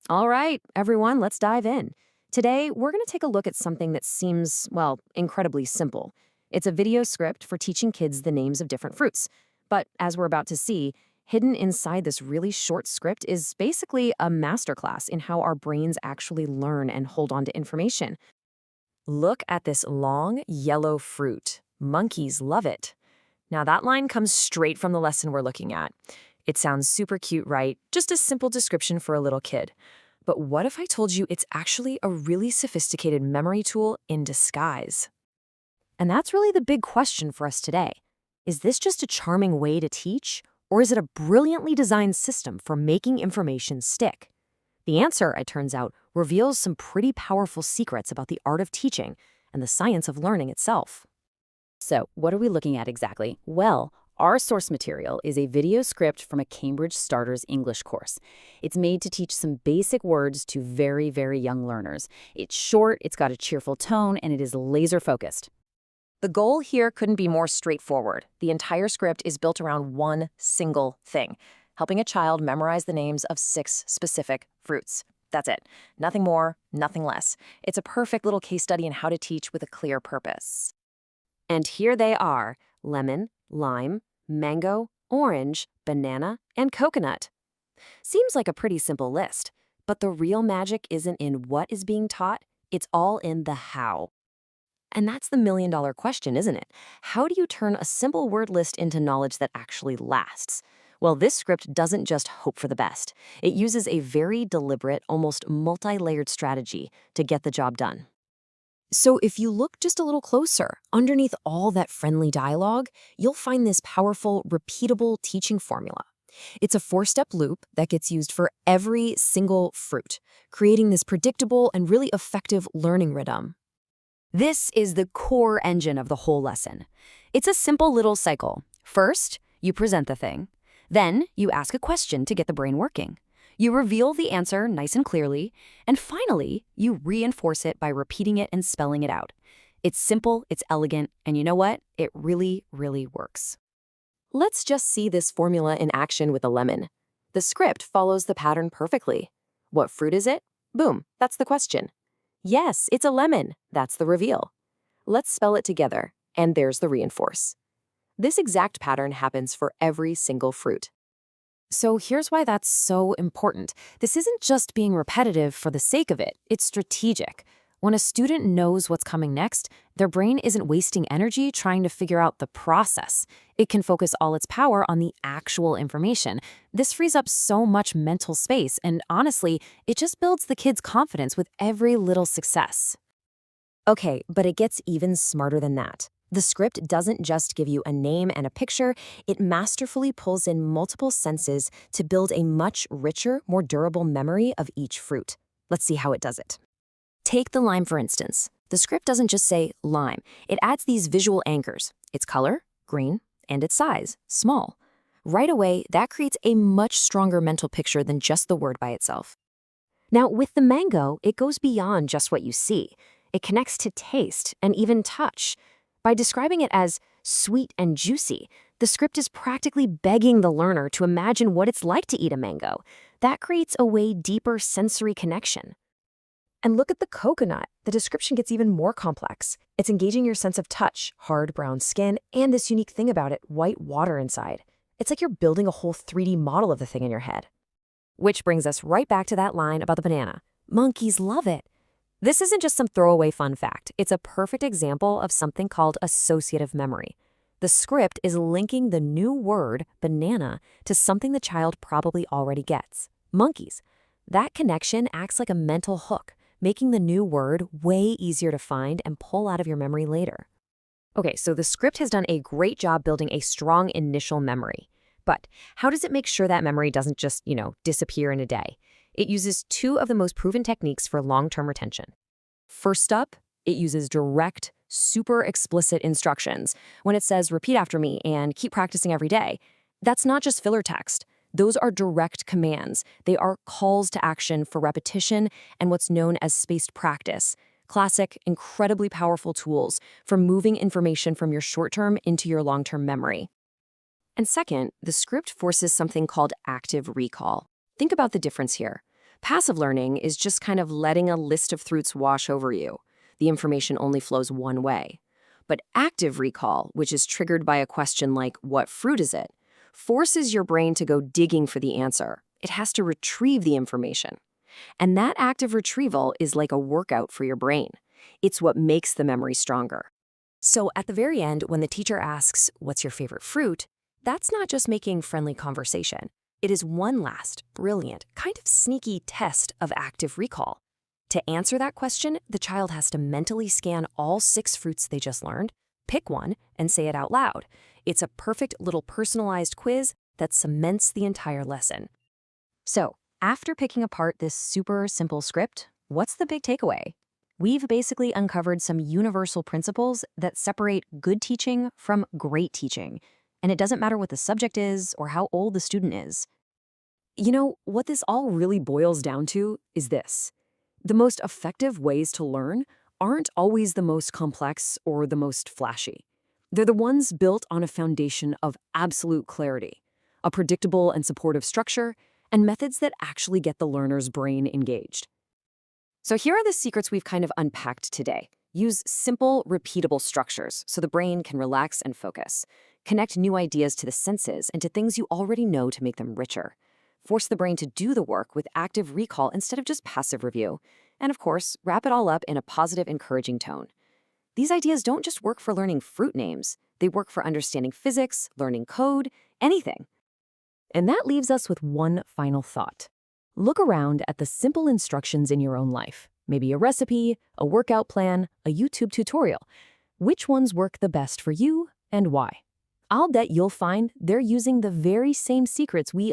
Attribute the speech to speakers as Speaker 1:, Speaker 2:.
Speaker 1: All right, everyone, let's dive in. Today, we're going to take a look at something that seems, well, incredibly simple. It's a video script for teaching kids the names of different fruits. But as we're about to see, hidden inside this really short script is basically a masterclass in how our brains actually learn and hold on to information. Look at this long, yellow fruit. Monkeys love it. Now, that line comes straight from the lesson we're looking at. It sounds super cute, right? Just a simple description for a little kid. But what if I told you it's actually a really sophisticated memory tool in disguise? And that's really the big question for us today. Is this just a charming way to teach, or is it a brilliantly designed system for making information stick? The answer, it turns out, reveals some pretty powerful secrets about the art of teaching and the science of learning itself.
Speaker 2: So, what are we looking at exactly? Well, our source material is a video script from a Cambridge Starters English course. It's made to teach some basic words to very, very young learners. It's short, it's got a cheerful tone, and it is laser focused.
Speaker 1: The goal here couldn't be more straightforward. The entire script is built around one single thing, helping a child memorize the names of 6 specific fruits. That's it. Nothing more, nothing less. It's a perfect little case study in how to teach with a clear purpose. And here they are: lemon, lime, mango, orange, banana, and coconut. Seems like a pretty simple list, but the real magic isn't in what is being taught, it's all in the how. And that's the million-dollar question, isn't it? How do you turn a simple word list into knowledge that actually lasts? Well, this script doesn't just hope for the best. It uses a very deliberate, almost multi-layered strategy to get the job done. So if you look just a little closer, underneath all that friendly dialogue, you'll find this powerful, repeatable teaching formula. It's a 4-step loop that gets used for every single fruit, creating this predictable and really effective learning rhythm. This is the core engine of the whole lesson. It's a simple little cycle. First, you present the thing. Then, you ask a question to get the brain working. You reveal the answer nice and clearly. And finally, you reinforce it by repeating it and spelling it out. It's simple, it's elegant, and you know what? It really, really works. Let's just see this formula in action with a lemon. The script follows the pattern perfectly. What fruit is it? Boom, that's the question. Yes, it's a lemon. That's the reveal. Let's spell it together, and there's the reinforce. This exact pattern happens for every single fruit. So here's why that's so important. This isn't just being repetitive for the sake of it, it's strategic. When a student knows what's coming next, their brain isn't wasting energy trying to figure out the process. It can focus all its power on the actual information. This frees up so much mental space, and honestly, it just builds the kids' confidence with every little success. Okay, but it gets even smarter than that. The script doesn't just give you a name and a picture, it masterfully pulls in multiple senses to build a much richer, more durable memory of each fruit. Let's see how it does it. Take the lime, for instance. The script doesn't just say lime. It adds these visual anchors: its color, green, and its size, small. Right away, that creates a much stronger mental picture than just the word by itself. Now, with the mango, it goes beyond just what you see. It connects to taste and even touch. By describing it as sweet and juicy, the script is practically begging the learner to imagine what it's like to eat a mango. That creates a way deeper sensory connection. And look at the coconut. The description gets even more complex. It's engaging your sense of touch, hard brown skin, and this unique thing about it, white water inside. It's like you're building a whole 3D model of the thing in your head. Which brings us right back to that line about the banana. Monkeys love it. This isn't just some throwaway fun fact. It's a perfect example of something called associative memory. The script is linking the new word, banana, to something the child probably already gets: monkeys. That connection acts like a mental hook, making the new word way easier to find and pull out of your memory later. Okay, so the script has done a great job building a strong initial memory. But how does it make sure that memory doesn't just, disappear in a day? It uses 2 of the most proven techniques for long-term retention. First up, it uses direct, super explicit instructions. When it says repeat after me and keep practicing every day, that's not just filler text. Those are direct commands. They are calls to action for repetition and what's known as spaced practice. Classic, incredibly powerful tools for moving information from your short-term into your long-term memory. And second, the script forces something called active recall. Think about the difference here. Passive learning is just kind of letting a list of fruits wash over you. The information only flows one way. But active recall, which is triggered by a question like, what fruit is it, forces your brain to go digging for the answer. It has to retrieve the information. And that active retrieval is like a workout for your brain. It's what makes the memory stronger. So at the very end, when the teacher asks, what's your favorite fruit, that's not just making friendly conversation. It is one last, brilliant, kind of sneaky test of active recall. To answer that question, the child has to mentally scan all 6 fruits they just learned, pick one, and say it out loud. It's a perfect little personalized quiz that cements the entire lesson. So, after picking apart this super simple script, what's the big takeaway? We've basically uncovered some universal principles that separate good teaching from great teaching. And it doesn't matter what the subject is or how old the student is. You know, what this all really boils down to is this. The most effective ways to learn aren't always the most complex or the most flashy. They're the ones built on a foundation of absolute clarity, a predictable and supportive structure, and methods that actually get the learner's brain engaged. So here are the secrets we've kind of unpacked today. Use simple, repeatable structures so the brain can relax and focus. Connect new ideas to the senses and to things you already know to make them richer. Force the brain to do the work with active recall instead of just passive review. And of course, wrap it all up in a positive, encouraging tone. These ideas don't just work for learning fruit names. They work for understanding physics, learning code, anything. And that leaves us with one final thought. Look around at the simple instructions in your own life. Maybe a recipe, a workout plan, a YouTube tutorial. Which ones work the best for you and why? I'll bet you'll find they're using the very same secrets we